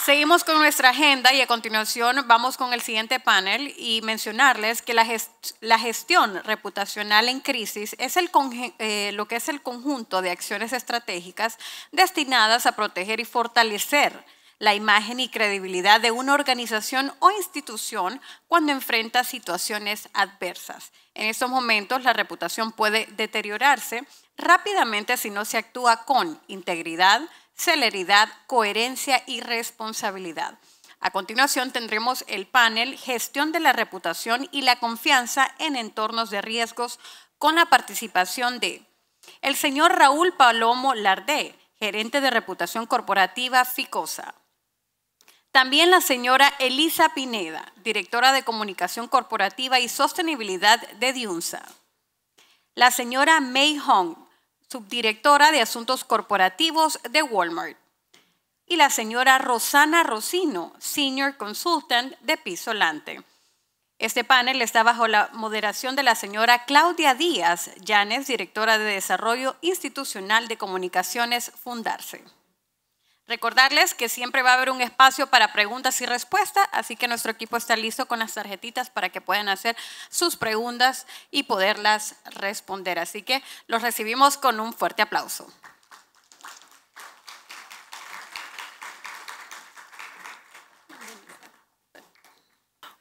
Seguimos con nuestra agenda y a continuación vamos con el siguiente panel y mencionarles que la gestión reputacional en crisis es lo que es el conjunto de acciones estratégicas destinadas a proteger y fortalecer la imagen y credibilidad de una organización o institución cuando enfrenta situaciones adversas. En estos momentos la reputación puede deteriorarse rápidamente si no se actúa con integridad, celeridad, coherencia y responsabilidad. A continuación tendremos el panel Gestión de la reputación y la confianza en entornos de riesgos con la participación de el señor Raúl Palomo Lardé, gerente de reputación corporativa Ficosa. También la señora Elisa Pineda, directora de comunicación corporativa y sostenibilidad de Diunsa. La señora Mei Hong, subdirectora de Asuntos Corporativos de Walmart. Y la señora Rosana Rosino, Senior Consultant de Pisolante. Este panel está bajo la moderación de la señora Claudia Díaz Llanes, directora de Desarrollo Institucional de Comunicaciones Fundarse. Recordarles que siempre va a haber un espacio para preguntas y respuestas, así que nuestro equipo está listo con las tarjetitas para que puedan hacer sus preguntas y poderlas responder. Así que los recibimos con un fuerte aplauso.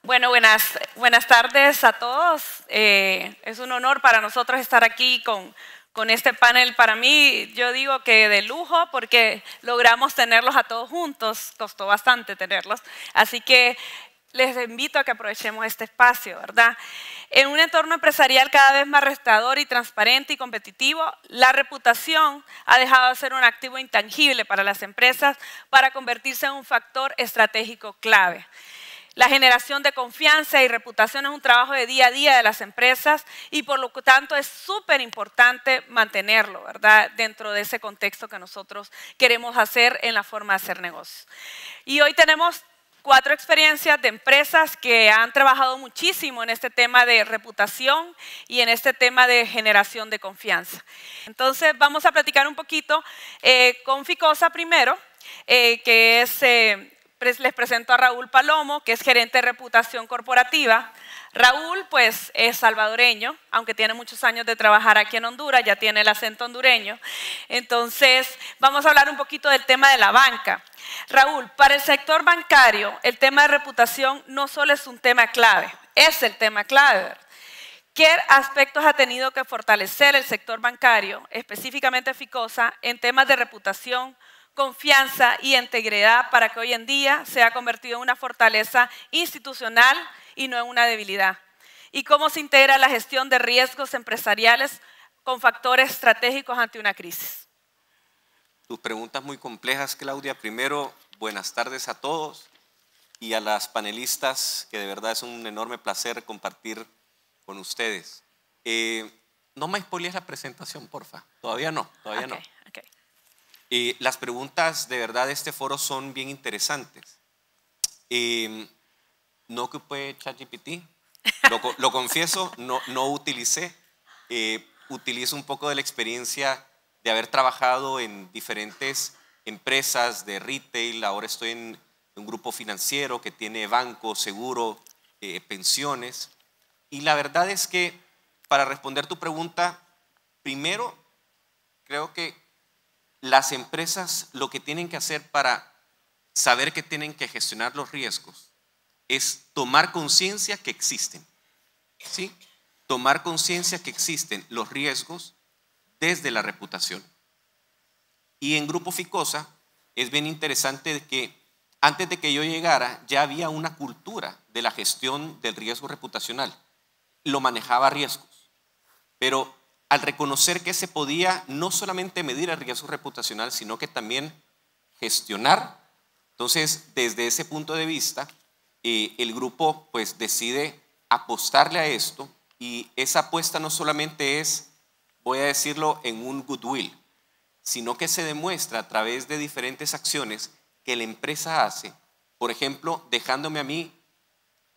Bueno, buenas tardes a todos. Es un honor para nosotros estar aquí con este panel. Para mí, yo digo que de lujo, porque logramos tenerlos a todos juntos, costó bastante tenerlos, así que les invito a que aprovechemos este espacio, ¿verdad? En un entorno empresarial cada vez más retador y transparente y competitivo, la reputación ha dejado de ser un activo intangible para las empresas para convertirse en un factor estratégico clave. La generación de confianza y reputación es un trabajo de día a día de las empresas y por lo tanto es súper importante mantenerlo, ¿verdad? Dentro de ese contexto que nosotros queremos hacer en la forma de hacer negocios. Y hoy tenemos 4 experiencias de empresas que han trabajado muchísimo en este tema de reputación y en este tema de generación de confianza. Entonces vamos a platicar un poquito con Ficosa primero, que es... Les presento a Raúl Palomo, que es gerente de reputación corporativa. Raúl, pues, es salvadoreño, aunque tiene muchos años de trabajar aquí en Honduras, ya tiene el acento hondureño. Entonces, vamos a hablar un poquito del tema de la banca. Raúl, para el sector bancario, el tema de reputación no solo es un tema clave, es el tema clave. ¿Qué aspectos ha tenido que fortalecer el sector bancario, específicamente Ficosa, en temas de reputación, confianza y integridad para que hoy en día se ha convertido en una fortaleza institucional y no en una debilidad? ¿Y cómo se integra la gestión de riesgos empresariales con factores estratégicos ante una crisis? Tus preguntas muy complejas, Claudia. Primero, buenas tardes a todos y a las panelistas, que de verdad es un enorme placer compartir con ustedes. No me spoilees la presentación, porfa. Todavía no, todavía no. Okay. Las preguntas de verdad de este foro son bien interesantes. No ocupé ChatGPT, lo confieso, no utilicé. Utilizo un poco de la experiencia de haber trabajado en diferentes empresas de retail. Ahora estoy en un grupo financiero que tiene banco, seguro, pensiones. Y la verdad es que para responder tu pregunta, primero creo que las empresas lo que tienen que hacer para saber que tienen que gestionar los riesgos es tomar conciencia que existen, ¿sí? Tomar conciencia que existen los riesgos desde la reputación. Y en Grupo Ficosa es bien interesante que antes de que yo llegara ya había una cultura de la gestión del riesgo reputacional. Lo manejaba riesgos, pero al reconocer que se podía no solamente medir el riesgo reputacional, sino que también gestionar. Entonces, desde ese punto de vista, el grupo pues decide apostarle a esto, y esa apuesta no solamente es, voy a decirlo, en un goodwill, sino que se demuestra a través de diferentes acciones que la empresa hace. Por ejemplo, dejándome a mí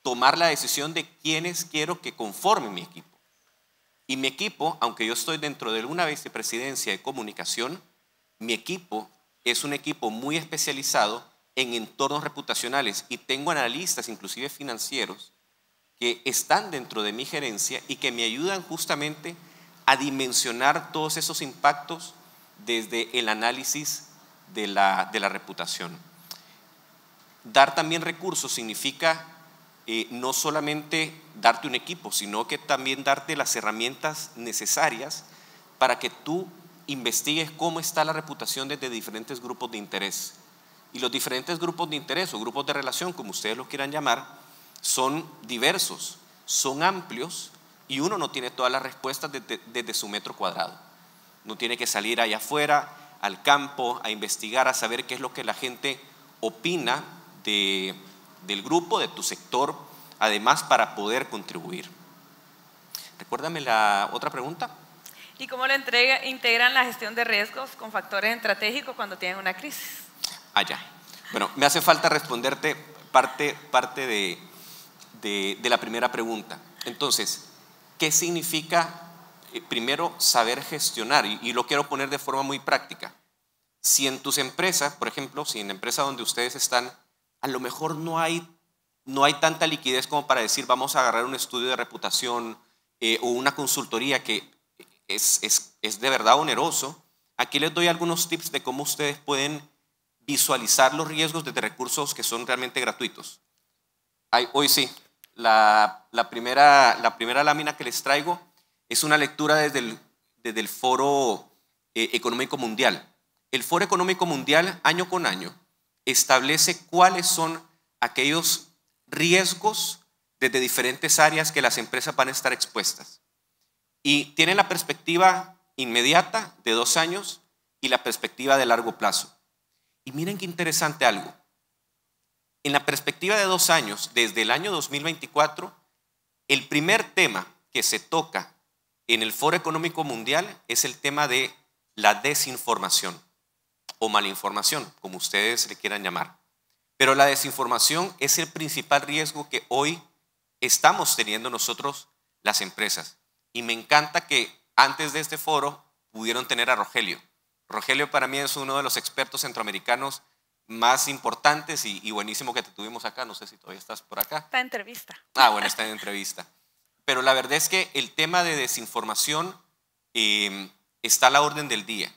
tomar la decisión de quiénes quiero que conformen mi equipo. Y mi equipo, aunque yo estoy dentro de una vicepresidencia de comunicación, mi equipo es un equipo muy especializado en entornos reputacionales y tengo analistas, inclusive financieros, que están dentro de mi gerencia y que me ayudan justamente a dimensionar todos esos impactos desde el análisis de la reputación. Dar también recursos significa no solamente darte un equipo, sino que también darte las herramientas necesarias para que tú investigues cómo está la reputación desde diferentes grupos de interés. Y los diferentes grupos de interés o grupos de relación, como ustedes los quieran llamar, son diversos, son amplios y uno no tiene todas las respuestas desde su metro cuadrado. No tiene que salir allá afuera, al campo, a investigar, a saber qué es lo que la gente opina del grupo, de tu sector, además para poder contribuir. Recuérdame la otra pregunta. ¿Y cómo integran la gestión de riesgos con factores estratégicos cuando tienen una crisis? Ya. Bueno, me hace falta responderte parte de la primera pregunta. Entonces, ¿qué significa primero saber gestionar? Y lo quiero poner de forma muy práctica. Si en tus empresas, por ejemplo, si en la empresa donde ustedes están, a lo mejor no hay tanta liquidez como para decir vamos a agarrar un estudio de reputación o una consultoría que es de verdad oneroso, aquí les doy algunos tips de cómo ustedes pueden visualizar los riesgos desde recursos que son realmente gratuitos. Hoy sí, la primera lámina que les traigo es una lectura desde el Foro Económico Mundial. El Foro Económico Mundial, año con año, establece cuáles son aquellos riesgos desde diferentes áreas que las empresas van a estar expuestas. Y tienen la perspectiva inmediata de 2 años y la perspectiva de largo plazo. Y miren qué interesante algo. En la perspectiva de 2 años, desde el año 2024, el primer tema que se toca en el Foro Económico Mundial es el tema de la desinformación o malinformación, como ustedes le quieran llamar. Pero la desinformación es el principal riesgo que hoy estamos teniendo nosotros las empresas. Y me encanta que antes de este foro pudieron tener a Rogelio. Rogelio para mí es uno de los expertos centroamericanos más importantes y buenísimo que te tuvimos acá. No sé si todavía estás por acá. Está en entrevista. Bueno, está en entrevista. Pero la verdad es que el tema de desinformación está a la orden del día.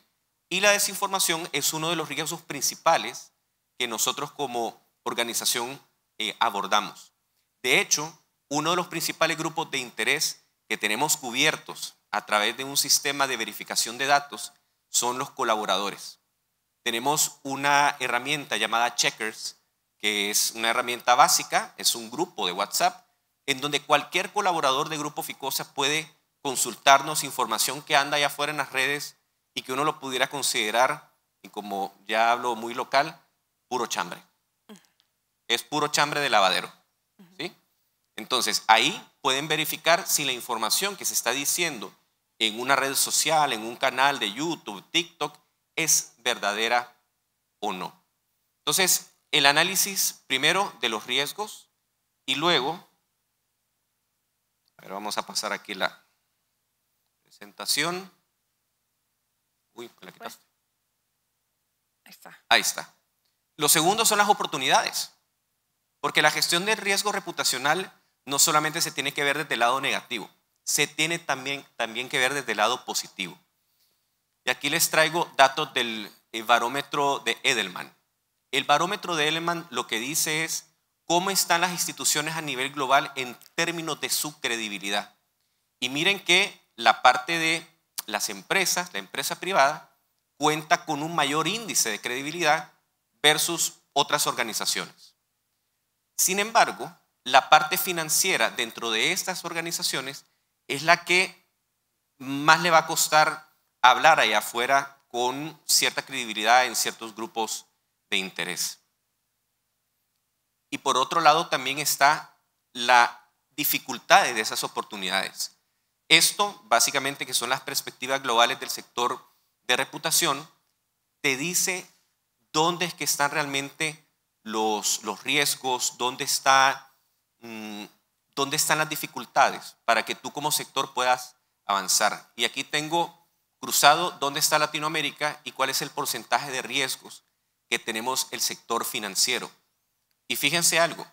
Y la desinformación es uno de los riesgos principales que nosotros como organización abordamos. De hecho, uno de los principales grupos de interés que tenemos cubiertos a través de un sistema de verificación de datos son los colaboradores. Tenemos una herramienta llamada Checkers, que es una herramienta básica, es un grupo de WhatsApp, en donde cualquier colaborador de Grupo Ficosa puede consultarnos información que anda allá afuera en las redes y que uno lo pudiera considerar, y como ya hablo muy local, puro chambre. Es puro chambre de lavadero. ¿Sí? Entonces, ahí pueden verificar si la información que se está diciendo en una red social, en un canal de YouTube, TikTok, es verdadera o no. Entonces, el análisis primero de los riesgos y luego, a ver, vamos a pasar aquí la presentación. Uy, ¿me la quitaste? Ahí está. Ahí está. Lo segundo son las oportunidades, porque la gestión del riesgo reputacional no solamente se tiene que ver desde el lado negativo, se tiene también que ver desde el lado positivo. Y aquí les traigo datos del barómetro de Edelman. El barómetro de Edelman lo que dice es cómo están las instituciones a nivel global en términos de su credibilidad. Y miren que la parte de las empresas, la empresa privada, cuenta con un mayor índice de credibilidad versus otras organizaciones. Sin embargo, la parte financiera dentro de estas organizaciones es la que más le va a costar hablar allá afuera con cierta credibilidad en ciertos grupos de interés. Y por otro lado también está la dificultad de esas oportunidades. Esto, básicamente, que son las perspectivas globales del sector de reputación, te dice dónde es que están realmente los riesgos, dónde están las dificultades para que tú como sector puedas avanzar. Y aquí tengo cruzado dónde está Latinoamérica y cuál es el porcentaje de riesgos que tenemos el sector financiero. Y fíjense algo,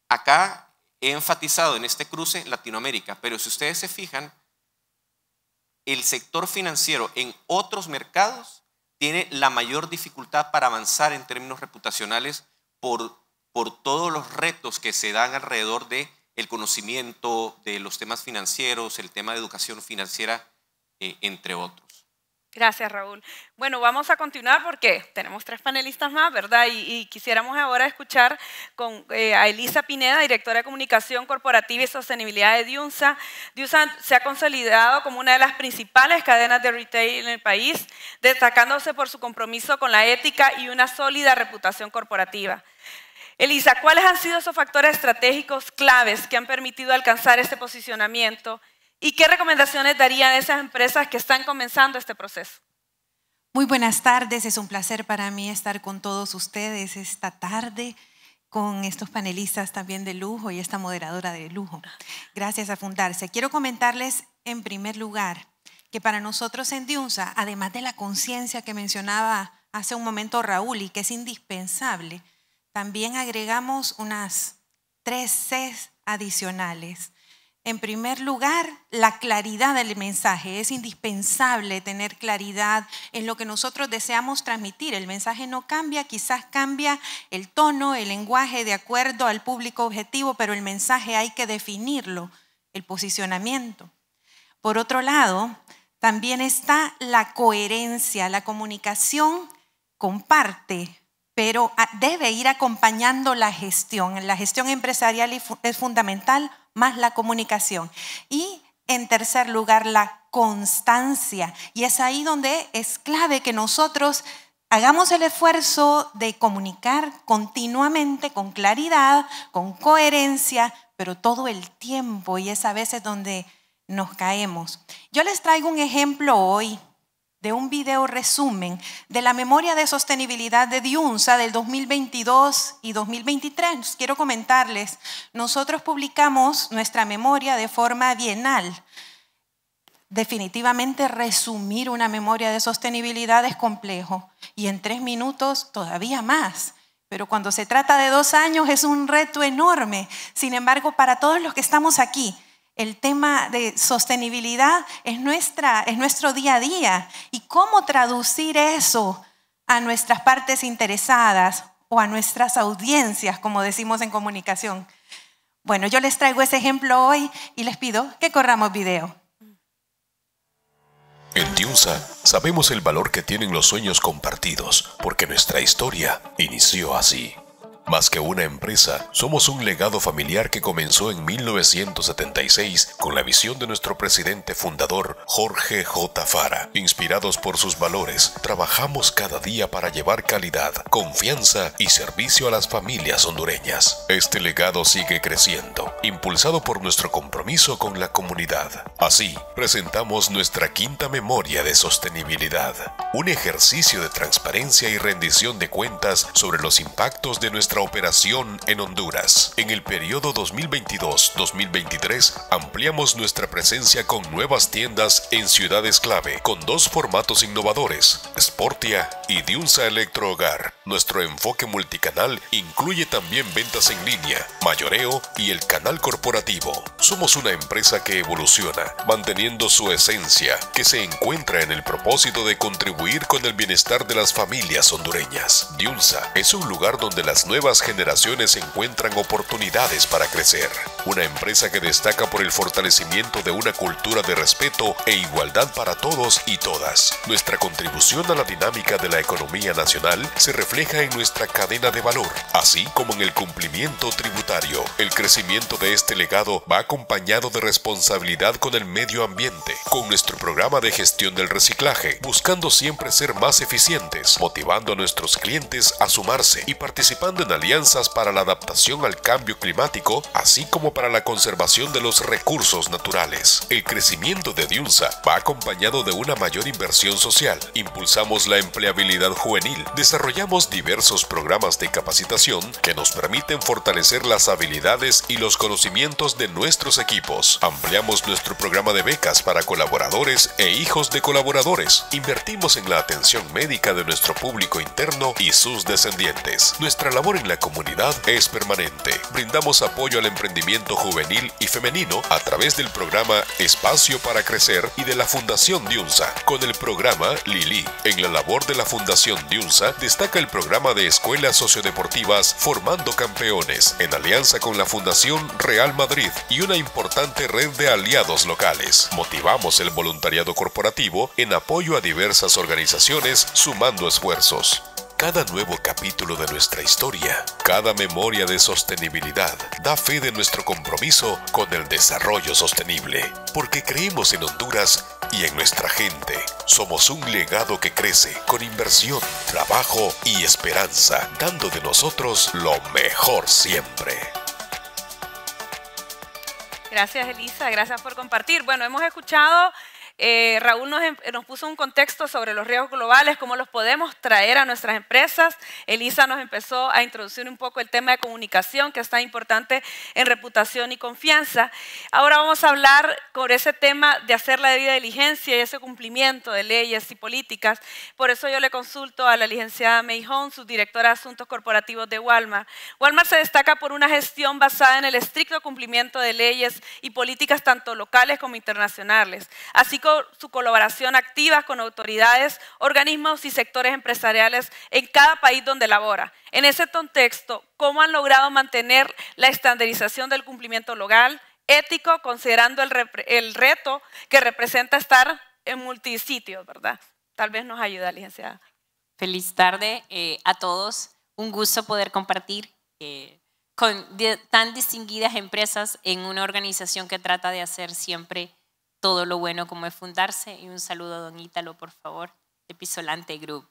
acá he enfatizado en este cruce Latinoamérica, pero si ustedes se fijan, el sector financiero en otros mercados tiene la mayor dificultad para avanzar en términos reputacionales por todos los retos que se dan alrededor de el conocimiento de los temas financieros, el tema de educación financiera, entre otros. Gracias, Raúl. Bueno, vamos a continuar porque tenemos 3 panelistas más, ¿verdad? Y quisiéramos ahora escuchar a Elisa Pineda, directora de Comunicación Corporativa y Sostenibilidad de Diunsa. Diunsa se ha consolidado como una de las principales cadenas de retail en el país, destacándose por su compromiso con la ética y una sólida reputación corporativa. Elisa, ¿cuáles han sido esos factores estratégicos claves que han permitido alcanzar este posicionamiento? ¿Y qué recomendaciones darían a esas empresas que están comenzando este proceso? Muy buenas tardes, es un placer para mí estar con todos ustedes esta tarde, con estos panelistas también de lujo y esta moderadora de lujo. Gracias a Fundarse. Quiero comentarles en primer lugar que para nosotros en Diunsa, además de la conciencia que mencionaba hace un momento Raúl y que es indispensable, también agregamos unas 3 Cs adicionales. En primer lugar, la claridad del mensaje. Es indispensable tener claridad en lo que nosotros deseamos transmitir. El mensaje no cambia, quizás cambia el tono, el lenguaje de acuerdo al público objetivo, pero el mensaje hay que definirlo, el posicionamiento. Por otro lado, también está la coherencia. La comunicación comparte, pero debe ir acompañando la gestión. La gestión empresarial es fundamental, más la comunicación. Y en tercer lugar, la constancia. Y es ahí donde es clave que nosotros hagamos el esfuerzo de comunicar continuamente, con claridad, con coherencia, pero todo el tiempo. Y es a veces donde nos caemos. Yo les traigo un ejemplo hoy de un video resumen de la memoria de sostenibilidad de Diunsa del 2022 y 2023. Quiero comentarles, nosotros publicamos nuestra memoria de forma bienal. Definitivamente resumir una memoria de sostenibilidad es complejo y en 3 minutos todavía más. Pero cuando se trata de 2 años es un reto enorme. Sin embargo, para todos los que estamos aquí, el tema de sostenibilidad es nuestro día a día. ¿Y cómo traducir eso a nuestras partes interesadas o a nuestras audiencias, como decimos en comunicación? Bueno, yo les traigo ese ejemplo hoy y les pido que corramos video. En Diunsa sabemos el valor que tienen los sueños compartidos, porque nuestra historia inició así. Más que una empresa, somos un legado familiar que comenzó en 1976 con la visión de nuestro presidente fundador, Jorge J. Fara. Inspirados por sus valores, trabajamos cada día para llevar calidad, confianza y servicio a las familias hondureñas. Este legado sigue creciendo, impulsado por nuestro compromiso con la comunidad. Así, presentamos nuestra 5ª memoria de sostenibilidad, un ejercicio de transparencia y rendición de cuentas sobre los impactos de nuestra operación en Honduras. En el periodo 2022-2023 ampliamos nuestra presencia con nuevas tiendas en ciudades clave, con 2 formatos innovadores, Sportia y Diunsa Electrohogar. Nuestro enfoque multicanal incluye también ventas en línea, mayoreo y el canal corporativo. Somos una empresa que evoluciona, manteniendo su esencia, que se encuentra en el propósito de contribuir con el bienestar de las familias hondureñas. Diunsa es un lugar donde las nuevas generaciones encuentran oportunidades para crecer. Una empresa que destaca por el fortalecimiento de una cultura de respeto e igualdad para todos y todas. Nuestra contribución a la dinámica de la economía nacional se refleja en nuestra cadena de valor, así como en el cumplimiento tributario. El crecimiento de este legado va acompañado de responsabilidad con el medio ambiente, con nuestro programa de gestión del reciclaje, buscando siempre ser más eficientes, motivando a nuestros clientes a sumarse y participando en alianzas para la adaptación al cambio climático, así como para la conservación de los recursos naturales. El crecimiento de Diunsa va acompañado de una mayor inversión social. Impulsamos la empleabilidad juvenil, desarrollamos diversos programas de capacitación que nos permiten fortalecer las habilidades y los conocimientos de nuestros equipos. Ampliamos nuestro programa de becas para colaboradores e hijos de colaboradores. Invertimos en la atención médica de nuestro público interno y sus descendientes. Nuestra labor en la comunidad es permanente. Brindamos apoyo al emprendimiento juvenil y femenino a través del programa Espacio para Crecer y de la Fundación Diunsa, con el programa Lili. En la labor de la Fundación Diunsa destaca el programa de escuelas sociodeportivas Formando Campeones, en alianza con la Fundación Real Madrid y una importante red de aliados locales. Motivamos el voluntariado corporativo en apoyo a diversas organizaciones, sumando esfuerzos. Cada nuevo capítulo de nuestra historia, cada memoria de sostenibilidad, da fe de nuestro compromiso con el desarrollo sostenible. Porque creemos en Honduras y en nuestra gente. Somos un legado que crece con inversión, trabajo y esperanza, dando de nosotros lo mejor siempre. Gracias, Elisa, gracias por compartir. Bueno, hemos escuchado, Raúl nos puso un contexto sobre los riesgos globales, cómo los podemos traer a nuestras empresas. Elisa nos empezó a introducir un poco el tema de comunicación, que es tan importante en reputación y confianza. Ahora vamos a hablar con ese tema de hacer la debida diligencia y ese cumplimiento de leyes y políticas. Por eso yo le consulto a la licenciada May Hong, subdirectora de Asuntos Corporativos de Walmart. Walmart se destaca por una gestión basada en el estricto cumplimiento de leyes y políticas tanto locales como internacionales, así como su colaboración activa con autoridades, organismos y sectores empresariales en cada país donde labora. En ese contexto, ¿cómo han logrado mantener la estandarización del cumplimiento legal, ético, considerando el reto que representa estar en multisitios, ¿verdad? Tal vez nos ayuda, licenciada. Feliz tarde a todos. Un gusto poder compartir con tan distinguidas empresas en una organización que trata de hacer siempre todo lo bueno como es fundarse. Y un saludo a don Ítalo, por favor, de Pisolante Group.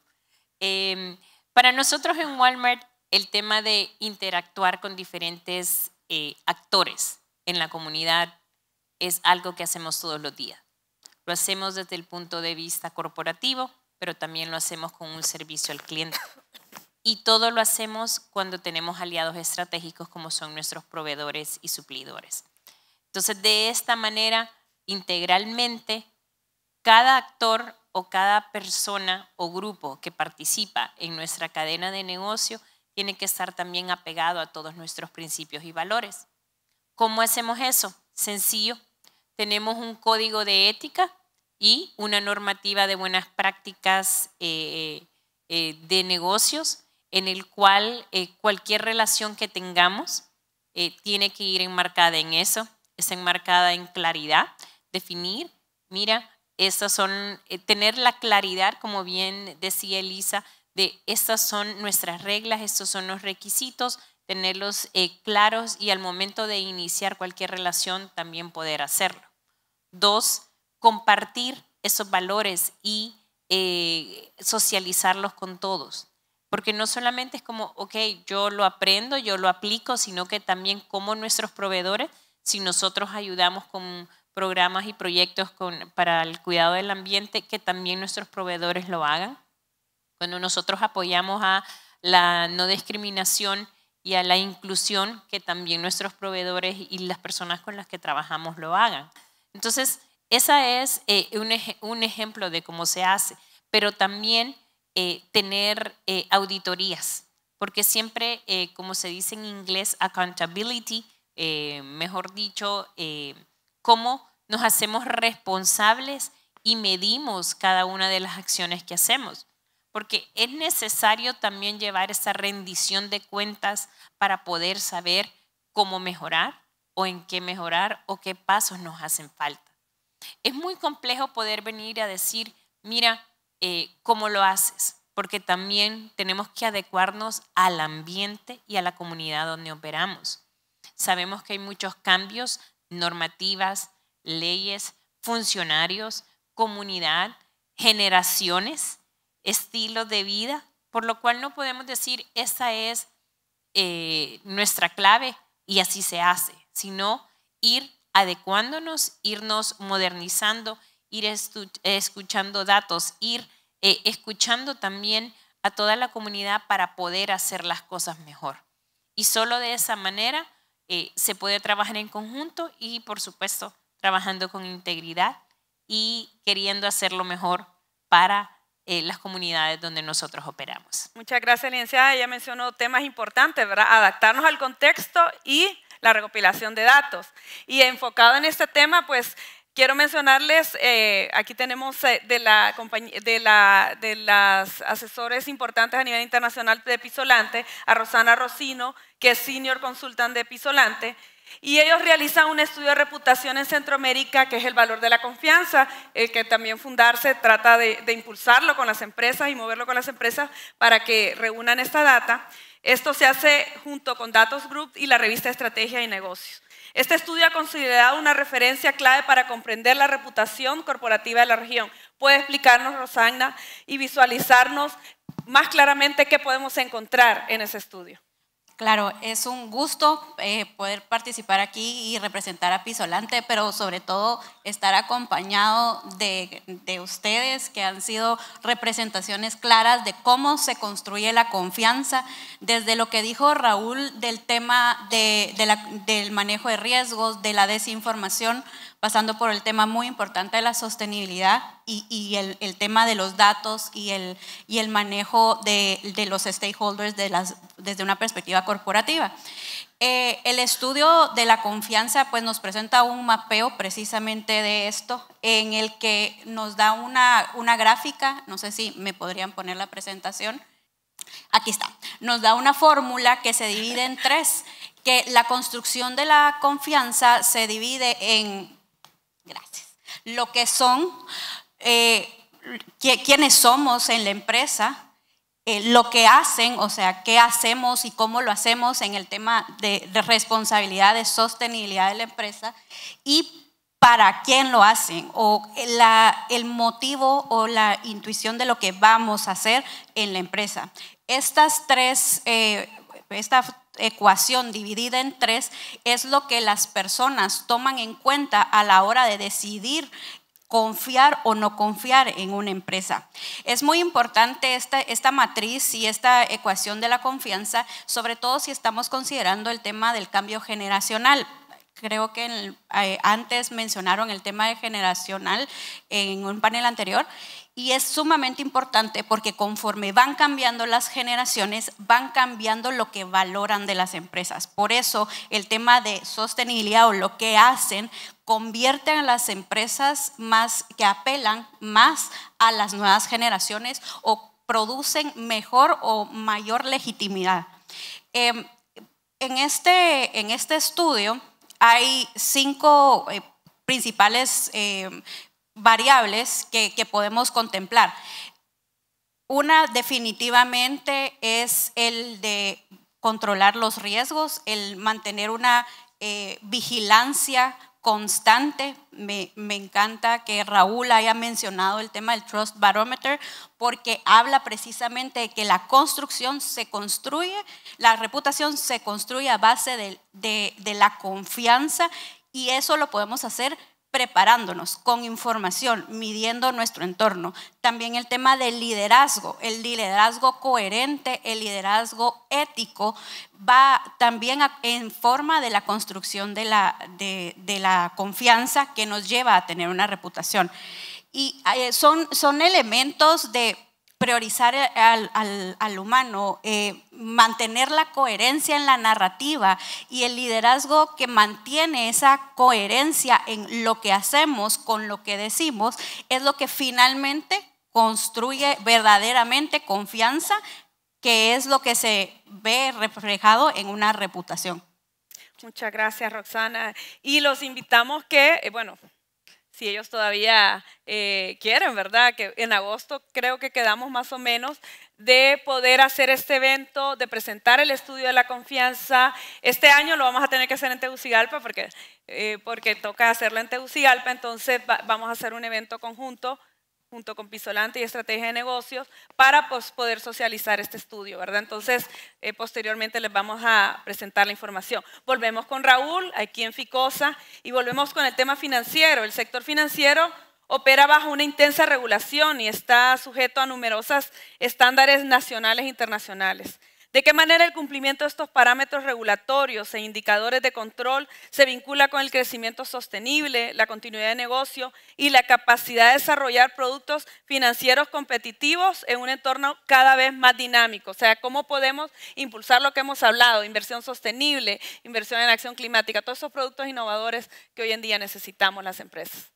Para nosotros en Walmart, el tema de interactuar con diferentes actores en la comunidad es algo que hacemos todos los días. Lo hacemos desde el punto de vista corporativo, pero también lo hacemos con un servicio al cliente. Y todo lo hacemos cuando tenemos aliados estratégicos como son nuestros proveedores y suplidores. Entonces, de esta manera, integralmente, cada actor o cada persona o grupo que participa en nuestra cadena de negocio tiene que estar también apegado a todos nuestros principios y valores. ¿Cómo hacemos eso? Sencillo. Tenemos un código de ética y una normativa de buenas prácticas de negocios en el cual cualquier relación que tengamos tiene que ir enmarcada en eso, es enmarcada en claridad, definir, mira, estas son, tener la claridad, como bien decía Elisa, de estas son nuestras reglas, estos son los requisitos, tenerlos claros y al momento de iniciar cualquier relación también poder hacerlo. 2, compartir esos valores y socializarlos con todos. Porque no solamente es como, ok, yo lo aprendo, yo lo aplico, sino que también como nuestros proveedores, si nosotros ayudamos con programas y proyectos para el cuidado del ambiente, que también nuestros proveedores lo hagan. Cuando nosotros apoyamos a la no discriminación y a la inclusión, que también nuestros proveedores y las personas con las que trabajamos lo hagan. Entonces, esa es un ejemplo de cómo se hace, pero también tener auditorías, porque siempre, como se dice en inglés, accountability, mejor dicho, cómo nos hacemos responsables y medimos cada una de las acciones que hacemos. Porque es necesario también llevar esa rendición de cuentas para poder saber cómo mejorar o en qué mejorar o qué pasos nos hacen falta. Es muy complejo poder venir a decir, mira, ¿cómo lo haces? Porque también tenemos que adecuarnos al ambiente y a la comunidad donde operamos. Sabemos que hay muchos cambios, normativas, leyes, funcionarios, comunidad, generaciones, estilo de vida, por lo cual no podemos decir esta es nuestra clave y así se hace, sino ir adecuándonos, irnos modernizando, ir escuchando datos, ir escuchando también a toda la comunidad para poder hacer las cosas mejor. Y solo de esa manera se puede trabajar en conjunto y, por supuesto, trabajando con integridad y queriendo hacerlo mejor para las comunidades donde nosotros operamos. Muchas gracias, licenciada. Ella mencionó temas importantes, ¿verdad? Adaptarnos al contexto y la recopilación de datos. Y enfocado en este tema, pues quiero mencionarles, aquí tenemos de las asesores importantes a nivel internacional de Epizolante, a Rosana Rocino, que es Senior Consultant de Epizolante, y ellos realizan un estudio de reputación en Centroamérica, que es el valor de la confianza, que también Fundarse trata de impulsarlo con las empresas y moverlo con las empresas para que reúnan esta data. Esto se hace junto con Datos Group y la revista Estrategia y Negocios. Este estudio ha considerado una referencia clave para comprender la reputación corporativa de la región. ¿Puede explicarnos, Rosana, y visualizarnos más claramente qué podemos encontrar en ese estudio? Claro, es un gusto poder participar aquí y representar a Epizolante, pero sobre todo estar acompañado de ustedes, que han sido representaciones claras de cómo se construye la confianza, desde lo que dijo Raúl del tema del manejo de riesgos, de la desinformación, pasando por el tema muy importante de la sostenibilidad y el tema de los datos y el manejo de los stakeholders desde una perspectiva corporativa. El estudio de la confianza pues nos presenta un mapeo precisamente de esto, en el que nos da una gráfica, no sé si me podrían poner la presentación. Aquí está, nos da una fórmula que se divide en tres, que la construcción de la confianza se divide en, gracias, lo que son, quiénes somos en la empresa, lo que hacen, o sea, qué hacemos y cómo lo hacemos en el tema de responsabilidad, de sostenibilidad de la empresa, y para quién lo hacen, o el motivo o la intuición de lo que vamos a hacer en la empresa. Esta ecuación dividida en tres es lo que las personas toman en cuenta a la hora de decidir confiar o no confiar en una empresa. Es muy importante esta matriz y esta ecuación de la confianza, sobre todo si estamos considerando el tema del cambio generacional. Creo que antes mencionaron el tema de generacional en un panel anterior, y es sumamente importante porque conforme van cambiando las generaciones, van cambiando lo que valoran de las empresas. Por eso el tema de sostenibilidad o lo que hacen convierten a las empresas que apelan más a las nuevas generaciones o producen mejor o mayor legitimidad. En este estudio hay 5 principales variables que podemos contemplar. Una definitivamente es el de controlar los riesgos, el mantener una vigilancia constante. Me encanta que Raúl haya mencionado el tema del Trust Barometer, porque habla precisamente de que la construcción se construye, la reputación se construye a base de la confianza, y eso lo podemos hacer preparándonos con información, midiendo nuestro entorno. También el tema del liderazgo, el liderazgo coherente, el liderazgo ético, va también en forma de la construcción de la confianza que nos lleva a tener una reputación. Y son elementos de priorizar al humano, mantener la coherencia en la narrativa, y el liderazgo que mantiene esa coherencia en lo que hacemos con lo que decimos es lo que finalmente construye verdaderamente confianza, que es lo que se ve reflejado en una reputación. Muchas gracias, Roxana. Y los invitamos que, bueno, si ellos todavía quieren, ¿verdad? Que en agosto creo que quedamos más o menos de poder hacer este evento, de presentar el estudio de la confianza. Este año lo vamos a tener que hacer en Tegucigalpa porque toca hacerlo en Tegucigalpa, entonces vamos a hacer un evento conjunto junto con Pisolante y Estrategia de Negocios, para poder socializar este estudio, ¿verdad? Entonces, posteriormente les vamos a presentar la información. Volvemos con Raúl, aquí en Ficosa, y volvemos con el tema financiero. El sector financiero opera bajo una intensa regulación y está sujeto a numerosos estándares nacionales e internacionales. ¿De qué manera el cumplimiento de estos parámetros regulatorios e indicadores de control se vincula con el crecimiento sostenible, la continuidad de negocio y la capacidad de desarrollar productos financieros competitivos en un entorno cada vez más dinámico? O sea, ¿cómo podemos impulsar lo que hemos hablado? Inversión sostenible, inversión en acción climática, todos esos productos innovadores que hoy en día necesitamos las empresas.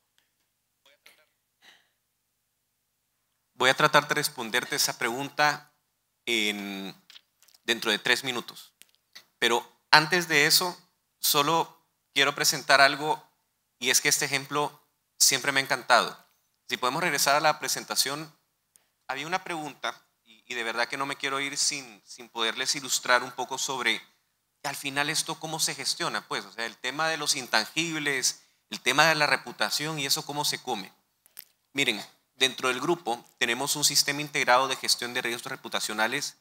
Voy a tratar de responderte esa pregunta dentro de 3 minutos. Pero antes de eso, solo quiero presentar algo, y es que este ejemplo siempre me ha encantado. Si podemos regresar a la presentación, había una pregunta, y de verdad que no me quiero ir sin poderles ilustrar un poco sobre, al final esto cómo se gestiona, pues, o sea, el tema de los intangibles, el tema de la reputación y eso cómo se come. Miren, dentro del grupo tenemos un sistema integrado de gestión de riesgos reputacionales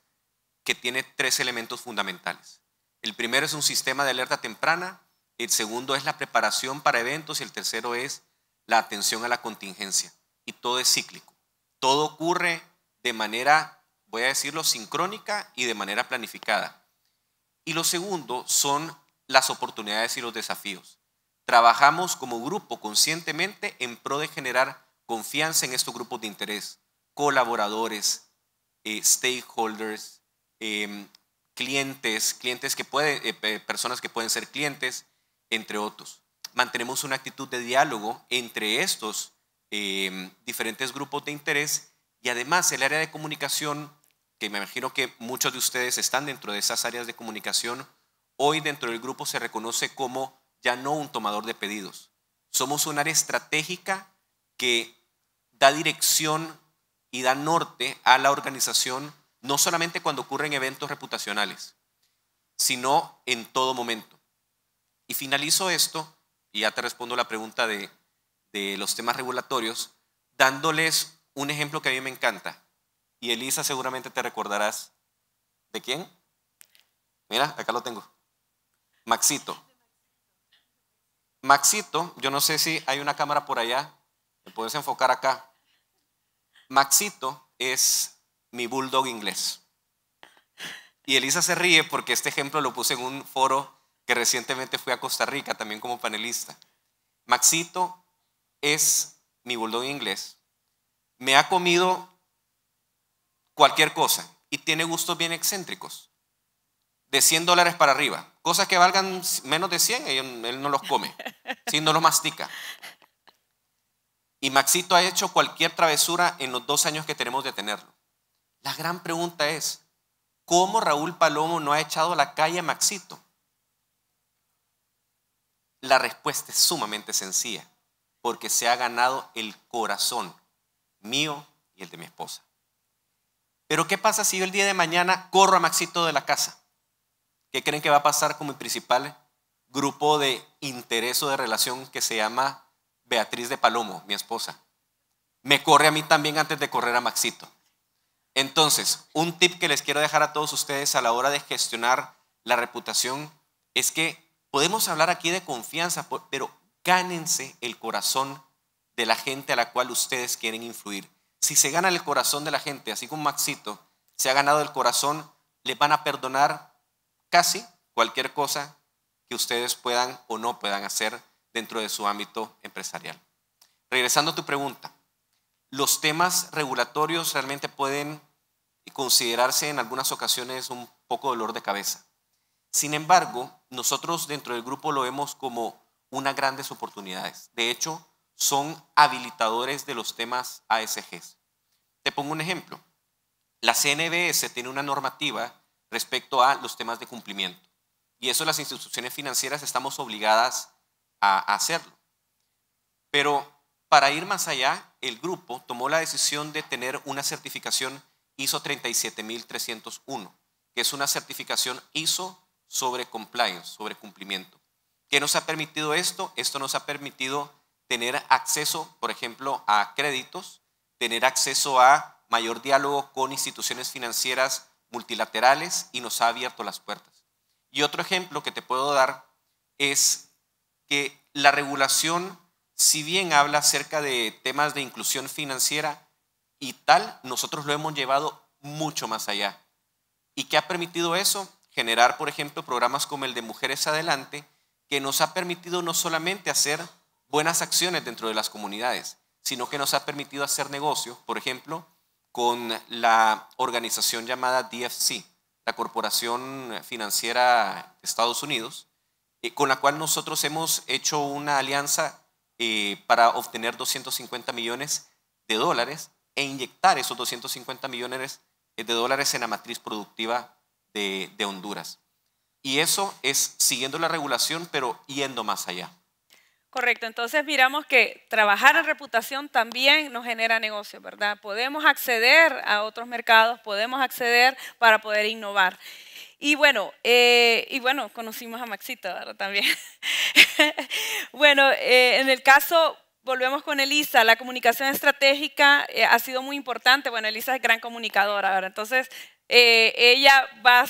que tiene 3 elementos fundamentales. El primero es un sistema de alerta temprana, el segundo es la preparación para eventos y el tercero es la atención a la contingencia. Y todo es cíclico. Todo ocurre de manera, voy a decirlo, sincrónica y de manera planificada. Y lo segundo son las oportunidades y los desafíos. Trabajamos como grupo conscientemente en pro de generar confianza en estos grupos de interés, colaboradores, stakeholders, clientes que personas que pueden ser clientes, entre otros. Mantenemos una actitud de diálogo entre estos diferentes grupos de interés y además el área de comunicación, que me imagino que muchos de ustedes están dentro de esas áreas de comunicación, hoy dentro del grupo se reconoce como ya no un tomador de pedidos. Somos un área estratégica que da dirección y da norte a la organización, no solamente cuando ocurren eventos reputacionales, sino en todo momento. Y finalizo esto, y ya te respondo la pregunta de los temas regulatorios, dándoles un ejemplo que a mí me encanta. Y Elisa, seguramente te recordarás. ¿De quién? Mira, acá lo tengo. Maxito. Maxito, yo no sé si hay una cámara por allá, me puedes enfocar acá. Maxito es mi bulldog inglés. Y Elisa se ríe porque este ejemplo lo puse en un foro que recientemente fui a Costa Rica también como panelista. Maxito es mi bulldog inglés. Me ha comido cualquier cosa y tiene gustos bien excéntricos. De $100 para arriba. Cosas que valgan menos de 100, él no los come. ¿Sí? No los mastica. Y Maxito ha hecho cualquier travesura en los 2 años que tenemos de tenerlo. La gran pregunta es, ¿cómo Raúl Palomo no ha echado a la calle a Maxito? La respuesta es sumamente sencilla, porque se ha ganado el corazón mío y el de mi esposa. Pero ¿qué pasa si yo el día de mañana corro a Maxito de la casa? ¿Qué creen que va a pasar con mi principal grupo de interés o de relación que se llama Beatriz de Palomo, mi esposa? Me corre a mí también antes de correr a Maxito. Entonces, un tip que les quiero dejar a todos ustedes a la hora de gestionar la reputación es que podemos hablar aquí de confianza, pero gánense el corazón de la gente a la cual ustedes quieren influir. Si se gana el corazón de la gente, así como Maxito se ha ganado el corazón, les van a perdonar casi cualquier cosa que ustedes puedan o no puedan hacer dentro de su ámbito empresarial. Regresando a tu pregunta, los temas regulatorios realmente pueden considerarse en algunas ocasiones un poco dolor de cabeza. Sin embargo, nosotros dentro del grupo lo vemos como unas grandes oportunidades. De hecho, son habilitadores de los temas ASGs. Te pongo un ejemplo. La CNBS tiene una normativa respecto a los temas de cumplimiento. Y eso las instituciones financieras estamos obligadas a hacerlo. Pero para ir más allá, el grupo tomó la decisión de tener una certificación ISO 37301, que es una certificación ISO sobre compliance, sobre cumplimiento. ¿Qué nos ha permitido esto? Esto nos ha permitido tener acceso, por ejemplo, a créditos tener acceso a mayor diálogo con instituciones financieras multilaterales y nos ha abierto las puertas. Y otro ejemplo que te puedo dar es que la regulación, si bien habla acerca de temas de inclusión financiera y tal, nosotros lo hemos llevado mucho más allá. ¿Y qué ha permitido eso? Generar, por ejemplo, programas como el de Mujeres Adelante, que nos ha permitido no solamente hacer buenas acciones dentro de las comunidades, sino que nos ha permitido hacer negocio, por ejemplo, con la organización llamada DFC, la Corporación Financiera de Estados Unidos, con la cual nosotros hemos hecho una alianza para obtener 250 millones de dólares e inyectar esos 250 millones de dólares en la matriz productiva de Honduras. Y eso es siguiendo la regulación, pero yendo más allá. Correcto, entonces miramos que trabajar en reputación también nos genera negocio, ¿verdad? Podemos acceder a otros mercados, podemos acceder para poder innovar. Y bueno, conocimos a Maxito, ¿verdad? También. Bueno, en el caso, volvemos con Elisa, la comunicación estratégica ha sido muy importante. Bueno, Elisa es gran comunicadora, ¿verdad? Entonces, ella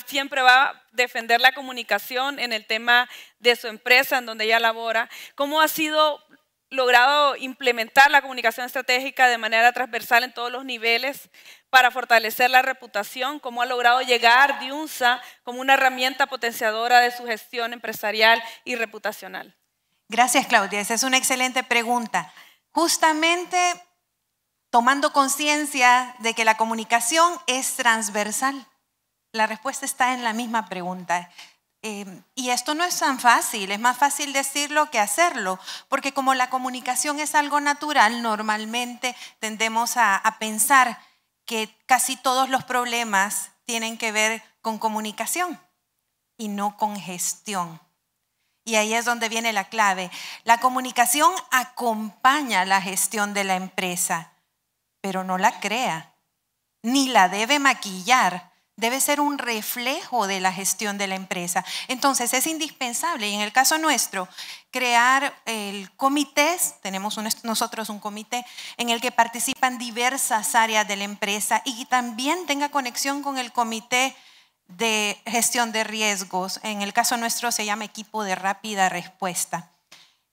siempre va a defender la comunicación en el tema de su empresa, en donde ella labora. ¿Cómo ha sido logrado implementar la comunicación estratégica de manera transversal en todos los niveles para fortalecer la reputación? ¿Cómo ha logrado llegar Diunsa como una herramienta potenciadora de su gestión empresarial y reputacional? Gracias, Claudia. Esa es una excelente pregunta. Justamente tomando conciencia de que la comunicación es transversal. La respuesta está en la misma pregunta. Y esto no es tan fácil, es más fácil decirlo que hacerlo, porque como la comunicación es algo natural, normalmente tendemos a pensar que casi todos los problemas tienen que ver con comunicación y no con gestión. Y ahí es donde viene la clave. La comunicación acompaña la gestión de la empresa, pero no la crea, ni la debe maquillar. Debe ser un reflejo de la gestión de la empresa. Entonces es indispensable, y en el caso nuestro, crear el comité. Tenemos nosotros un comité en el que participan diversas áreas de la empresa y también tenga conexión con el comité de gestión de riesgos. En el caso nuestro se llama equipo de rápida respuesta.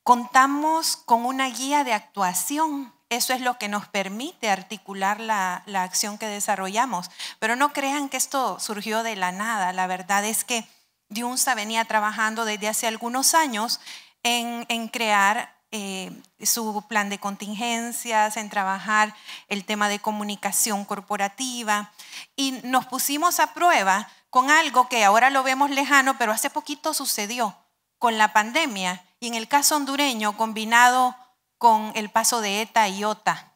Contamos con una guía de actuación. Eso es lo que nos permite articular la acción que desarrollamos. Pero no crean que esto surgió de la nada. La verdad es que Diunsa venía trabajando desde hace algunos años en crear su plan de contingencias, en trabajar el tema de comunicación corporativa. Y nos pusimos a prueba con algo que ahora lo vemos lejano, pero hace poquito sucedió con la pandemia. Y en el caso hondureño, combinado con el paso de ETA y OTA.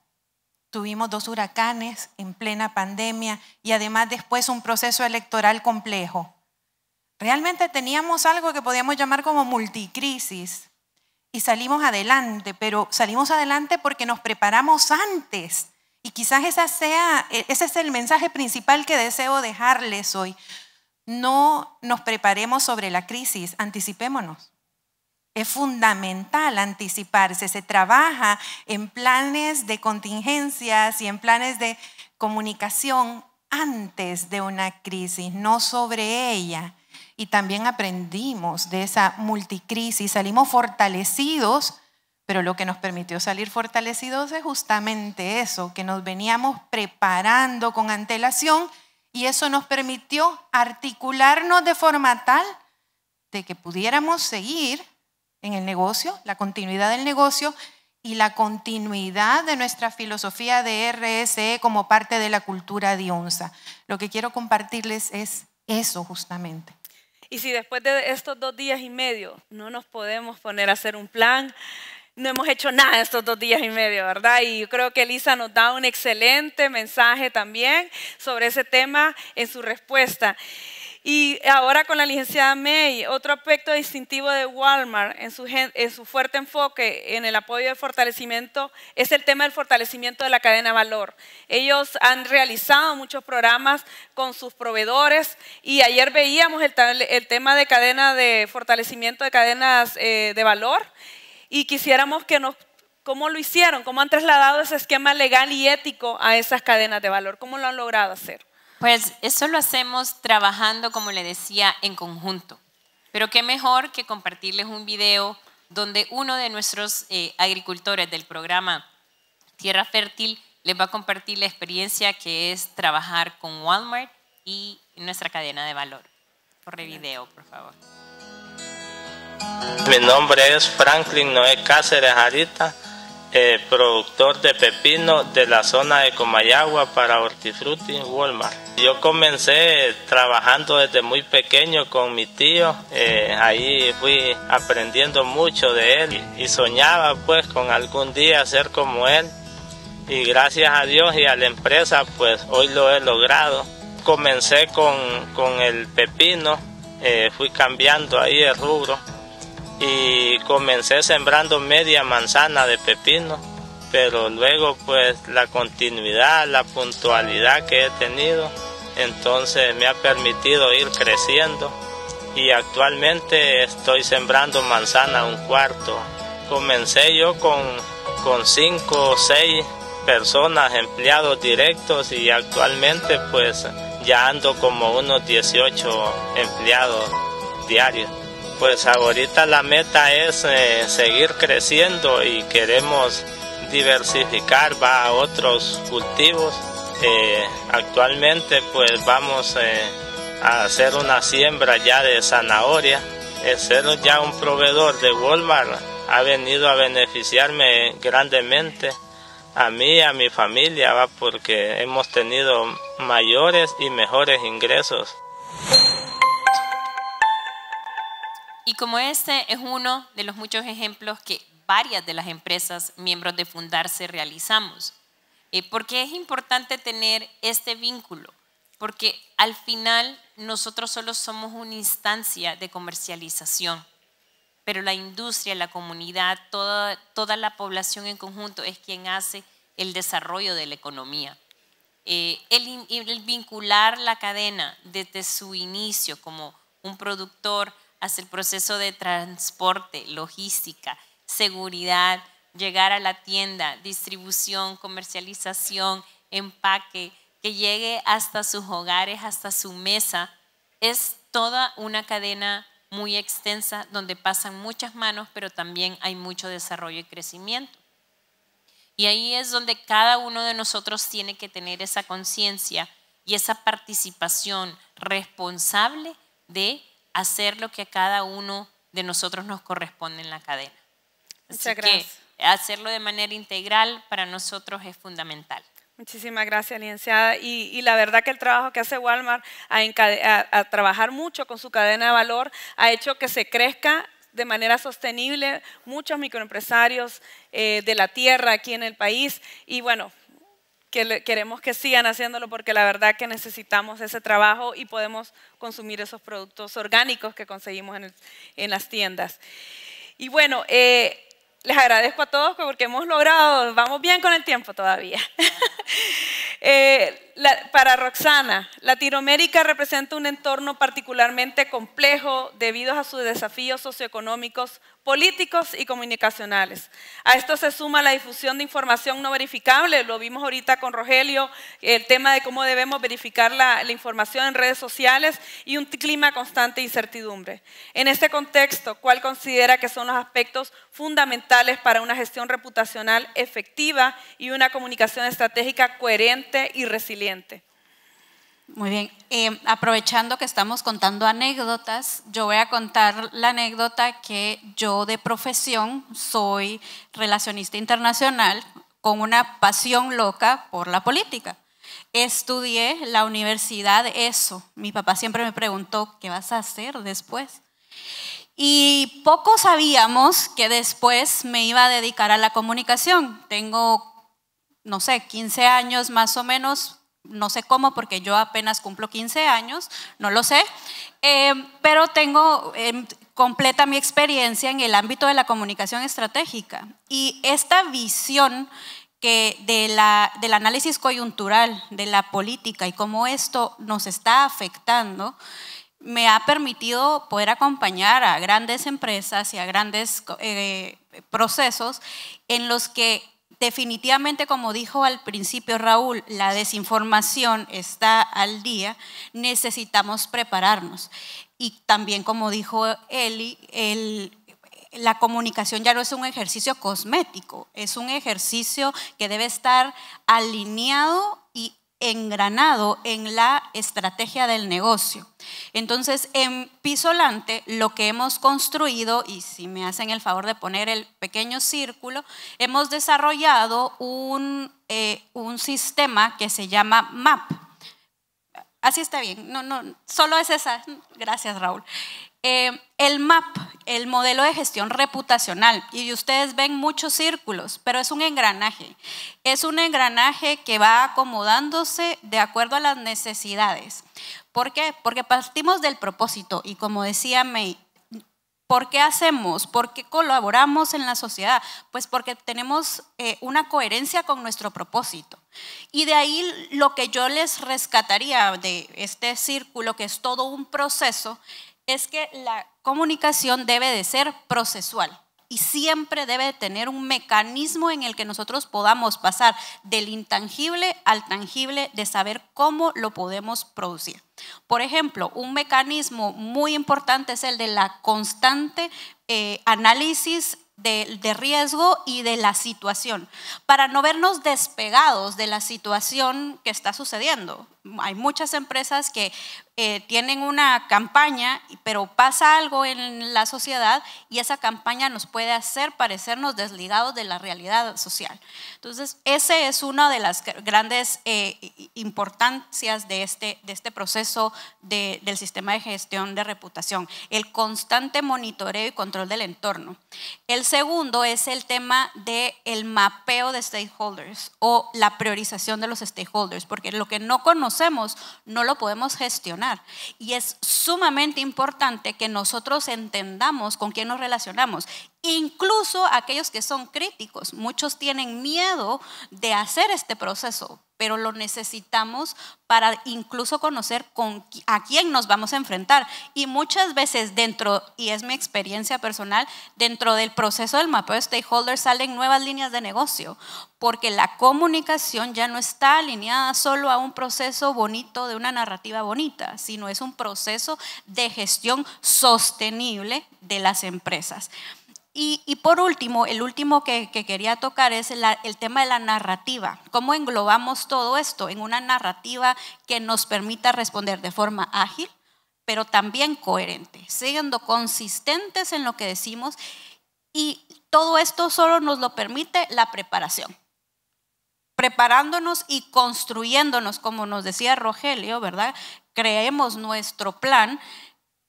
Tuvimos 2 huracanes en plena pandemia y además después un proceso electoral complejo. Realmente teníamos algo que podíamos llamar como multicrisis y salimos adelante, pero salimos adelante porque nos preparamos antes. Y quizás ese es el mensaje principal que deseo dejarles hoy. No nos preparemos sobre la crisis, anticipémonos. Es fundamental anticiparse. Se trabaja en planes de contingencias y en planes de comunicación antes de una crisis, no sobre ella. Y también aprendimos de esa multicrisis, salimos fortalecidos, pero lo que nos permitió salir fortalecidos es justamente eso, que nos veníamos preparando con antelación y eso nos permitió articularnos de forma tal de que pudiéramos seguir en el negocio, la continuidad del negocio y la continuidad de nuestra filosofía de RSE como parte de la cultura Diunsa. Lo que quiero compartirles es eso justamente. Y si después de estos 2 días y medio no nos podemos poner a hacer un plan, no hemos hecho nada estos 2 días y medio, ¿verdad? Y yo creo que Elisa nos da un excelente mensaje también sobre ese tema en su respuesta. Y ahora con la licenciada May, otro aspecto distintivo de Walmart en su fuerte enfoque en el apoyo de fortalecimiento es el tema del fortalecimiento de la cadena de valor. Ellos han realizado muchos programas con sus proveedores y ayer veíamos el tema de cadena de fortalecimiento de cadenas de valor y quisiéramos que nos ¿Cómo lo hicieron? ¿Cómo han trasladado ese esquema legal y ético a esas cadenas de valor? ¿Cómo lo han logrado hacer? Pues eso lo hacemos trabajando, como le decía, en conjunto. Pero qué mejor que compartirles un video donde uno de nuestros agricultores del programa Tierra Fértil les va a compartir la experiencia que es trabajar con Walmart y nuestra cadena de valor. Corre video, por favor. Mi nombre es Franklin Noé Cáceres Arita, productor de pepino de la zona de Comayagua para Hortifruti Walmart. Yo comencé trabajando desde muy pequeño con mi tío, ahí fui aprendiendo mucho de él y soñaba pues con algún día ser como él, y gracias a Dios y a la empresa pues hoy lo he logrado. Comencé con el pepino, fui cambiando ahí el rubro y comencé sembrando media manzana de pepino, pero luego pues la continuidad, la puntualidad que he tenido, entonces me ha permitido ir creciendo y actualmente estoy sembrando manzana 1/4. Comencé yo con 5 o 6 personas, empleados directos, y actualmente pues ya ando como unos 18 empleados diarios. Pues ahorita la meta es seguir creciendo y queremos diversificar a otros cultivos. Actualmente pues vamos a hacer una siembra ya de zanahoria. Ser ya un proveedor de Walmart ha venido a beneficiarme grandemente a mí y a mi familia, porque hemos tenido mayores y mejores ingresos. Y como este es uno de los muchos ejemplos que varias de las empresas miembros de Fundarse realizamos. Porque es importante tener este vínculo, porque al final nosotros solo somos una instancia de comercialización, pero la industria, la comunidad, toda la población en conjunto es quien hace el desarrollo de la economía. El vincular la cadena desde su inicio como un productor hasta el proceso de transporte, logística, seguridad, llegar a la tienda, distribución, comercialización, empaque, que llegue hasta sus hogares, hasta su mesa, es toda una cadena muy extensa donde pasan muchas manos, pero también hay mucho desarrollo y crecimiento. Y ahí es donde cada uno de nosotros tiene que tener esa conciencia y esa participación responsable de hacer lo que a cada uno de nosotros nos corresponde en la cadena. Muchas gracias. Que hacerlo de manera integral para nosotros es fundamental. Muchísimas gracias, licenciada. Y la verdad que el trabajo que hace Walmart a trabajar mucho con su cadena de valor ha hecho que se crezca de manera sostenible muchos microempresarios de la tierra aquí en el país. Y bueno, queremos que sigan haciéndolo porque la verdad que necesitamos ese trabajo y podemos consumir esos productos orgánicos que conseguimos en las tiendas. Y bueno, les agradezco a todos porque hemos logrado, vamos bien con el tiempo todavía. Para Roxana, Latinoamérica representa un entorno particularmente complejo debido a sus desafíos socioeconómicos, políticos y comunicacionales. A esto se suma la difusión de información no verificable, lo vimos ahorita con Rogelio, el tema de cómo debemos verificar la información en redes sociales y un clima constante de incertidumbre. En este contexto, ¿cuál considera que son los aspectos fundamentales para una gestión reputacional efectiva y una comunicación estratégica coherente y resiliente? Muy bien, aprovechando que estamos contando anécdotas, yo voy a contar la anécdota que yo de profesión soy relacionista internacional con una pasión loca por la política. Estudié la universidad ESO, mi papá siempre me preguntó, ¿qué vas a hacer después? Y poco sabíamos que después me iba a dedicar a la comunicación. Tengo, no sé, 15 años más o menos. No sé cómo porque yo apenas cumplo 15 años, no lo sé, pero tengo completa mi experiencia en el ámbito de la comunicación estratégica. Y esta visión del análisis coyuntural de la política y cómo esto nos está afectando, me ha permitido poder acompañar a grandes empresas y a grandes procesos en los que definitivamente, como dijo al principio Raúl, la desinformación está al día, necesitamos prepararnos. Y también, como dijo Eli, la comunicación ya no es un ejercicio cosmético, es un ejercicio que debe estar alineado y engranado en la estrategia del negocio. Entonces, en Pisolante lo que hemos construido, y si me hacen el favor de poner el pequeño círculo, hemos desarrollado un sistema que se llama MAP. Así está bien, no, solo es esa. Gracias, Raúl. El MAP, el modelo de gestión reputacional, y ustedes ven muchos círculos, pero es un engranaje. Es un engranaje que va acomodándose de acuerdo a las necesidades. ¿Por qué? Porque partimos del propósito, y como decía May, ¿por qué hacemos? ¿Por qué colaboramos en la sociedad? Pues porque tenemos una coherencia con nuestro propósito. Y de ahí lo que yo les rescataría de este círculo, que es todo un proceso, es que la comunicación debe de ser procesual y siempre debe de tener un mecanismo en el que nosotros podamos pasar del intangible al tangible, de saber cómo lo podemos producir. Por ejemplo, un mecanismo muy importante es el de la constante análisis de riesgo y de la situación, para no vernos despegados de la situación que está sucediendo. Hay muchas empresas que tienen una campaña, pero pasa algo en la sociedad y esa campaña nos puede hacer parecernos desligados de la realidad social. Entonces, ese es una de las grandes importancias de este proceso del sistema de gestión de reputación, el constante monitoreo y control del entorno. El segundo es el tema del mapeo de stakeholders o la priorización de los stakeholders, porque lo que no conocemos no lo podemos gestionar. Y es sumamente importante que nosotros entendamos con quién nos relacionamos, incluso aquellos que son críticos. Muchos tienen miedo de hacer este proceso, pero lo necesitamos para incluso conocer a quién nos vamos a enfrentar. Y muchas veces dentro, y es mi experiencia personal, dentro del proceso del mapeo de stakeholders salen nuevas líneas de negocio, porque la comunicación ya no está alineada solo a un proceso bonito de una narrativa bonita, sino es un proceso de gestión sostenible de las empresas. Y por último, el último que quería tocar es el tema de la narrativa. ¿Cómo englobamos todo esto en una narrativa que nos permita responder de forma ágil, pero también coherente, siendo consistentes en lo que decimos? Y todo esto solo nos lo permite la preparación. Preparándonos y construyéndonos, como nos decía Rogelio, ¿verdad? Creemos nuestro plan.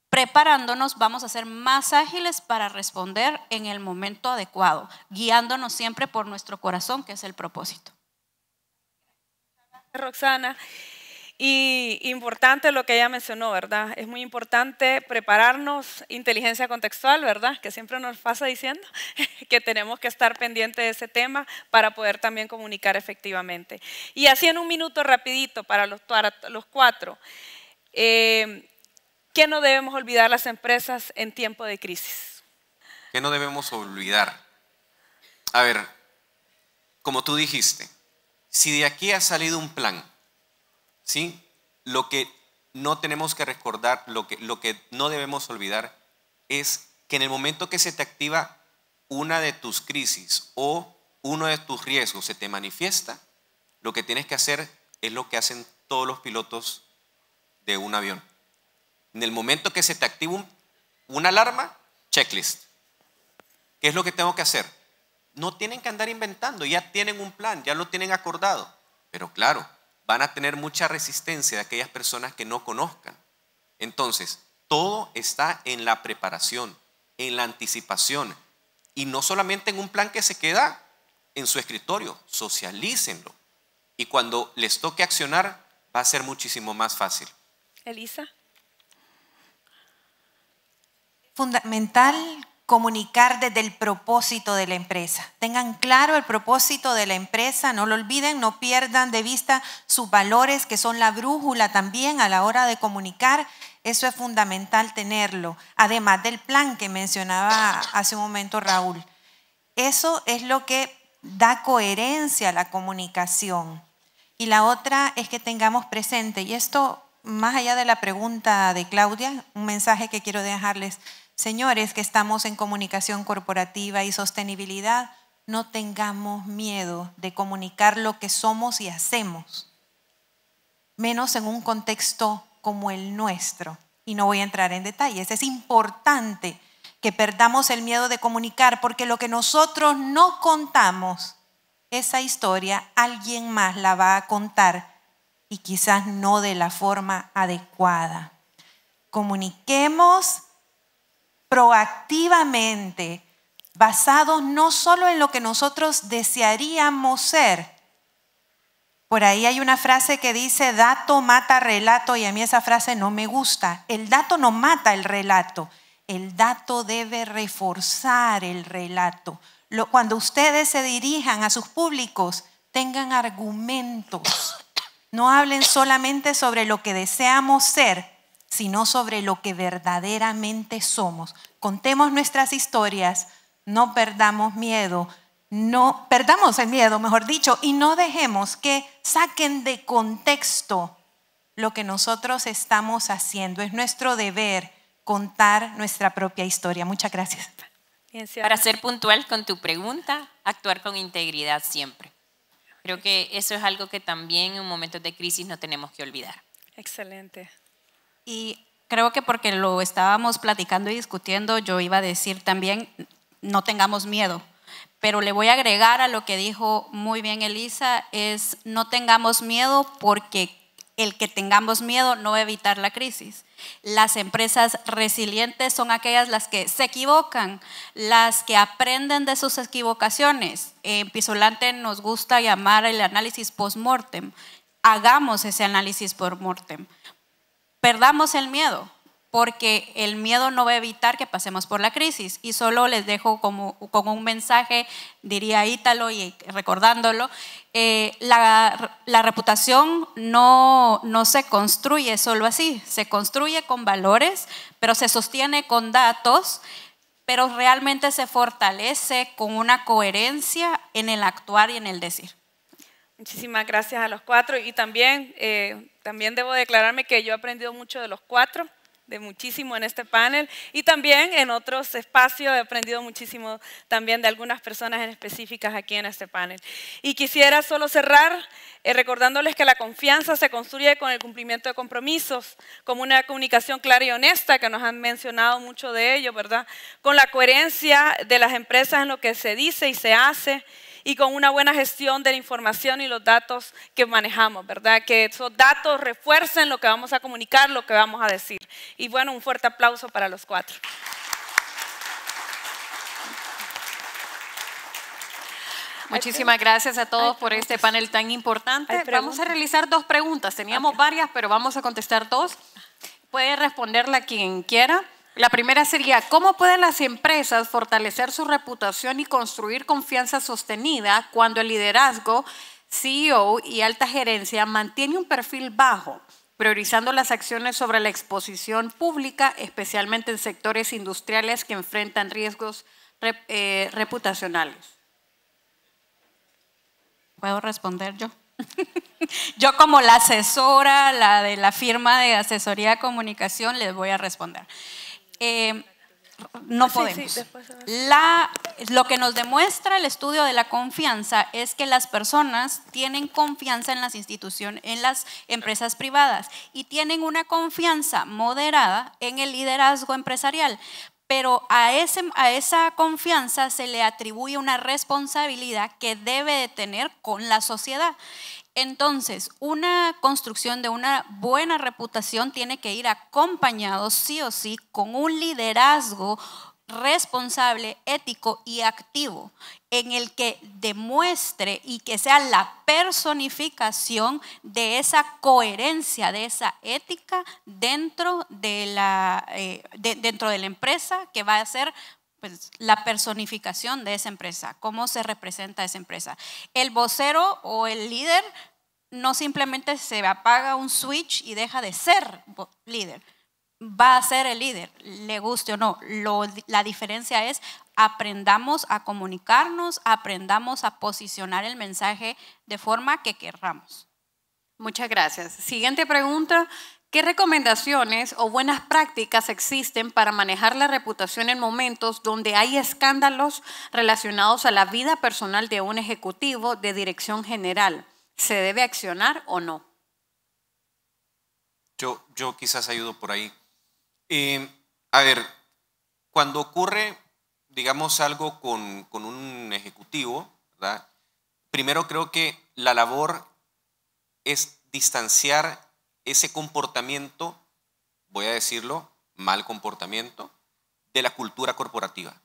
Preparándonos vamos a ser más ágiles para responder en el momento adecuado, guiándonos siempre por nuestro corazón, que es el propósito. Roxana, y importante lo que ella mencionó, ¿verdad? Es muy importante prepararnos, inteligencia contextual, ¿verdad? Que siempre nos pasa diciendo que tenemos que estar pendientes de ese tema para poder también comunicar efectivamente. Y así en un minuto rapidito para los cuatro. ¿Qué no debemos olvidar las empresas en tiempo de crisis? ¿Qué no debemos olvidar? A ver, como tú dijiste, si de aquí ha salido un plan, ¿sí? Lo que no tenemos que recordar, lo que no debemos olvidar es que en el momento que se te activa una de tus crisis o uno de tus riesgos se te manifiesta, lo que tienes que hacer es lo que hacen todos los pilotos de un avión. En el momento que se te activa una alarma, checklist. ¿Qué es lo que tengo que hacer? No tienen que andar inventando, ya tienen un plan, ya lo tienen acordado. Pero claro, van a tener mucha resistencia de aquellas personas que no conozcan. Entonces, todo está en la preparación, en la anticipación. Y no solamente en un plan que se queda en su escritorio, socialícenlo. Y cuando les toque accionar, va a ser muchísimo más fácil. Elisa. Fundamental comunicar desde el propósito de la empresa. Tengan claro el propósito de la empresa, no lo olviden, no pierdan de vista sus valores, que son la brújula también a la hora de comunicar. Eso es fundamental tenerlo, además del plan que mencionaba hace un momento Raúl. Eso es lo que da coherencia a la comunicación. Y la otra es que tengamos presente, y esto más allá de la pregunta de Claudia, un mensaje que quiero dejarles, señores que estamos en comunicación corporativa y sostenibilidad, no tengamos miedo de comunicar lo que somos y hacemos, menos en un contexto como el nuestro. Y no voy a entrar en detalles. Es importante que perdamos el miedo de comunicar, porque lo que nosotros no contamos, esa historia alguien más la va a contar y quizás no de la forma adecuada. Comuniquemos proactivamente, basados no solo en lo que nosotros desearíamos ser. Por ahí hay una frase que dice, dato mata relato, y a mí esa frase no me gusta. El dato no mata el relato, el dato debe reforzar el relato. Cuando ustedes se dirijan a sus públicos, tengan argumentos. No hablen solamente sobre lo que deseamos ser, sino sobre lo que verdaderamente somos. Contemos nuestras historias, no perdamos miedo, no perdamos el miedo, mejor dicho, y no dejemos que saquen de contexto lo que nosotros estamos haciendo. Es nuestro deber contar nuestra propia historia. Muchas gracias. Para ser puntual con tu pregunta, actuar con integridad siempre. Creo que eso es algo que también en momentos de crisis no tenemos que olvidar. Excelente. Y creo que porque lo estábamos platicando y discutiendo, yo iba a decir también, no tengamos miedo. Pero le voy a agregar a lo que dijo muy bien Elisa, es no tengamos miedo, porque el que tengamos miedo no va a evitar la crisis. Las empresas resilientes son aquellas las que se equivocan, las que aprenden de sus equivocaciones. En Pisolante nos gusta llamar el análisis post-mortem. Hagamos ese análisis post-mortem. Perdamos el miedo, porque el miedo no va a evitar que pasemos por la crisis. Y solo les dejo como un mensaje, diría Ítalo, y recordándolo, la reputación no se construye solo así, se construye con valores, pero se sostiene con datos, pero realmente se fortalece con una coherencia en el actuar y en el decir. Muchísimas gracias a los cuatro, y también debo declararme que yo he aprendido mucho de los cuatro, de muchísimo en este panel, y también en otros espacios he aprendido muchísimo también de algunas personas en específicas aquí en este panel. Y quisiera solo cerrar recordándoles que la confianza se construye con el cumplimiento de compromisos, como una comunicación clara y honesta, que nos han mencionado mucho de ello, ¿verdad? Con la coherencia de las empresas en lo que se dice y se hace, y con una buena gestión de la información y los datos que manejamos, ¿verdad? Que esos datos refuercen lo que vamos a comunicar, lo que vamos a decir. Y bueno, un fuerte aplauso para los cuatro. Muchísimas gracias a todos por este panel tan importante. Vamos a realizar dos preguntas. Teníamos varias, pero vamos a contestar dos. Puede responderla quien quiera. La primera sería, ¿cómo pueden las empresas fortalecer su reputación y construir confianza sostenida cuando el liderazgo, CEO y alta gerencia mantiene un perfil bajo, priorizando las acciones sobre la exposición pública, especialmente en sectores industriales que enfrentan riesgos reputacionales? ¿Puedo responder yo? Yo, como la asesora, la de la firma de asesoría de comunicación, les voy a responder. No podemos. Lo que nos demuestra el estudio de la confianza es que las personas tienen confianza en las instituciones, en las empresas privadas, y tienen una confianza moderada en el liderazgo empresarial. Pero a esa confianza se le atribuye una responsabilidad que debe de tener con la sociedad. Entonces, una construcción de una buena reputación tiene que ir acompañado sí o sí con un liderazgo responsable, ético y activo, en el que demuestre y que sea la personificación de esa coherencia, de esa ética dentro de la empresa, que va a ser pues la personificación de esa empresa, cómo se representa esa empresa. El vocero o el líder no simplemente se apaga un switch y deja de ser líder. va a ser el líder, le guste o no. La diferencia es aprendamos a comunicarnos, aprendamos a posicionar el mensaje de forma que querramos. Muchas gracias. Siguiente pregunta. ¿Qué recomendaciones o buenas prácticas existen para manejar la reputación en momentos donde hay escándalos relacionados a la vida personal de un ejecutivo de dirección general? ¿Se debe accionar o no? Yo quizás ayudo por ahí. A ver, cuando ocurre, digamos, algo con un ejecutivo, ¿verdad? Primero creo que la labor es distanciar ese comportamiento, voy a decirlo, mal comportamiento, de la cultura corporativa.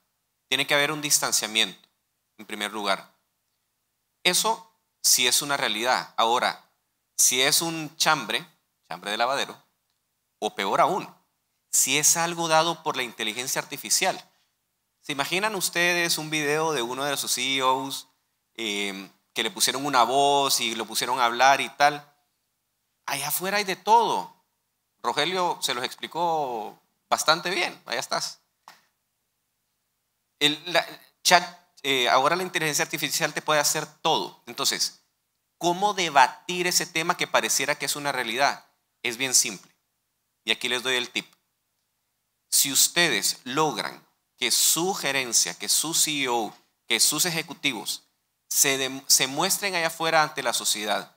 Tiene que haber un distanciamiento, en primer lugar. Eso sí es una realidad. Ahora, si es un chambre de lavadero, o peor aún, si es algo dado por la inteligencia artificial. ¿Se imaginan ustedes un video de uno de sus CEOs que le pusieron una voz y lo pusieron a hablar y tal? Allá afuera hay de todo. Rogelio se los explicó bastante bien. Allá estás. Ahora la inteligencia artificial te puede hacer todo. Entonces, ¿cómo debatir ese tema que pareciera que es una realidad? Es bien simple. Y aquí les doy el tip. Si ustedes logran que su gerencia, que su CEO, que sus ejecutivos se muestren allá afuera ante la sociedad,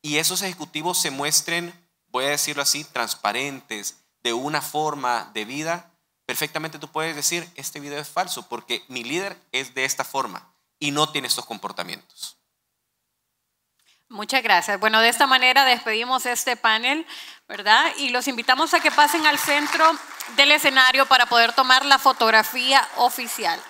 y esos ejecutivos se muestren, voy a decirlo así, transparentes, de una forma de vida, perfectamente tú puedes decir, este video es falso porque mi líder es de esta forma y no tiene estos comportamientos. Muchas gracias. Bueno, de esta manera despedimos este panel, ¿verdad? Y los invitamos a que pasen al centro del escenario para poder tomar la fotografía oficial.